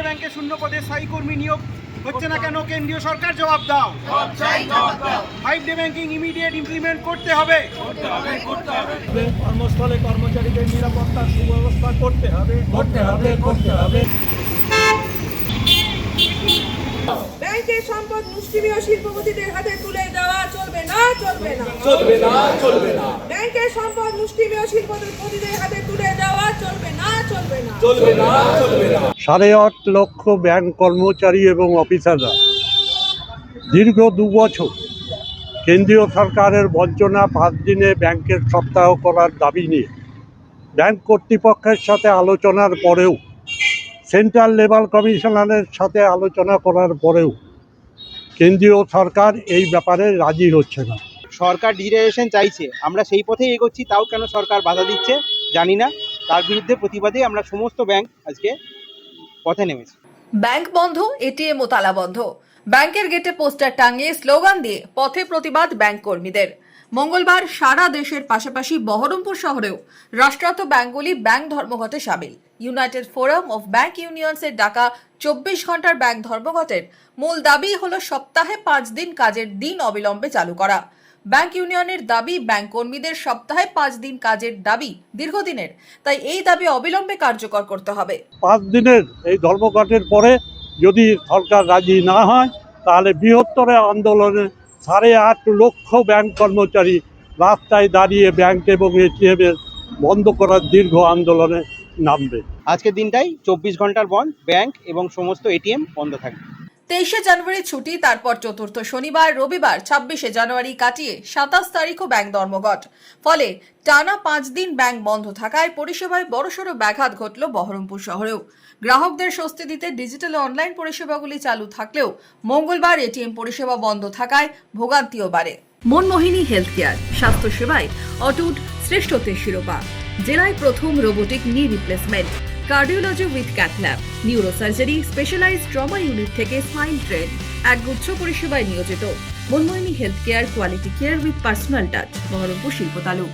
ব্যাংকে শূন্য পদে স্থায়ী কর্মী নিয়োগ হচ্ছে না কেন? কেন্দ্রীয় সরকার জবাব দাও। 5 ডে ব্যাংকিং ইমিডিয়েট ইমপ্লিমেন্ট করতে হবে। কর্মস্থলে কর্মচারীদের নিরাপত্তার সুব্যবস্থা করতে হবে। ব্যাংকের সম্পদ মুষ্টিমেয় শিল্পপতিদের হাতে তুলে দেওয়া চলবে না। ব্যাংকের সম্পদ মুষ্টিমেয় শিল্পপতিদের হাতে তুলে দেওয়া চলবে না। 8.5 লক্ষ ব্যাংক কর্মচারী এবং অফিসাররা দীর্ঘ 2 বছর কেন্দ্রীয় সরকারের বঞ্চনা 5 দিনে ব্যাংকের সপ্তাহ করার দাবি নিয়ে ব্যাংক কর্তৃপক্ষের সাথে আলোচনার পরেও, সেন্ট্রাল লেবার কমিশনারের সাথে আলোচনা করার পরেও কেন্দ্রীয় সরকার এই ব্যাপারে রাজি হচ্ছে না। সরকার ডিজিটাইজেশন চাইছে, আমরা সেই পথেই এগোচ্ছি, তাও কেন সরকার বাধা দিচ্ছে জানি না। তার বিরুদ্ধে প্রতিবাদে আমরা সমস্ত ব্যাংক আজকে পথে নেমেছি। ব্যাংক বন্ধ, এটিএম ও তালা বন্ধ। ব্যাংকের গেটে পোস্টার টাঙিয়ে স্লোগান দিয়ে পথে প্রতিবাদ ব্যাংক কর্মীদের। মঙ্গলবার সারা দেশের পাশাপাশি বহরমপুর শহরেও রাষ্ট্রায়ত্ত ব্যাংকগুলি ব্যাংক ধর্মঘটে সামিল। ইউনাইটেড ফোরাম অফ ব্যাংক ইউনিয়নসের ডাকা 24 ঘন্টার ব্যাংক ধর্মঘটের মূল দাবি হলো সপ্তাহে 5 দিন কাজের দিন অবিলম্বে চালু করা। ব্যাংক ইউনিয়নের দাবি, ব্যাংক কর্মীদের সপ্তাহে 5 দিন কাজের দাবি দীর্ঘদিনের, তাই এই দাবি অবিলম্বে কার্যকর করতে হবে। 5 দিনের এই ধর্মঘটের পরে যদি সরকার রাজি না হয়, তাহলে বৃহত্তর আন্দোলনে 8.5 লক্ষ ব্যাংক কর্মচারী রাস্তায় দাঁড়িয়ে ব্যাংক এবং এটিএমের বন্ধ করার দীর্ঘ আন্দোলনে নামবে। আজকের দিনটাই 24 ঘন্টার বন্ধ, ব্যাংক এবং সমস্ত এটিএম বন্ধ থাকবে। 23শে জানুয়ারি ছুটি, তারপর চতুর্থ শনিবার রবিবার 26শে জানুয়ারি কাটিয়ে 27 তারিখও ব্যাংক ধর্মঘট। ফলে টানা 5 দিন ব্যাংক বন্ধ থাকায় পরিষেবায় বড়সড় ব্যাঘাত ঘটল বহরমপুর শহরেও। গ্রাহকদের স্বস্তি দিতে ডিজিটাল অনলাইন পরিষেবাগুলি চালু থাকলেও মঙ্গলবার এটিএম পরিষেবা বন্ধ থাকায় ভোগান্তিও বাড়ে। মনমোহিনী হেলথ কেয়ার, স্বাস্থ্য সেবায় অটুট শ্রেষ্ঠত্বের শিরোপা। জেলায় প্রথম robotic knee replacement, cardiology with cath lab, neurosurgery, specialised trauma unit থেকে স্পাইন ট্রেন, একগুচ্ছ পরিষেবায় নিয়োজিত। Manmohini health care, quality care with personal touch, Baharampur শিল্প তালুক।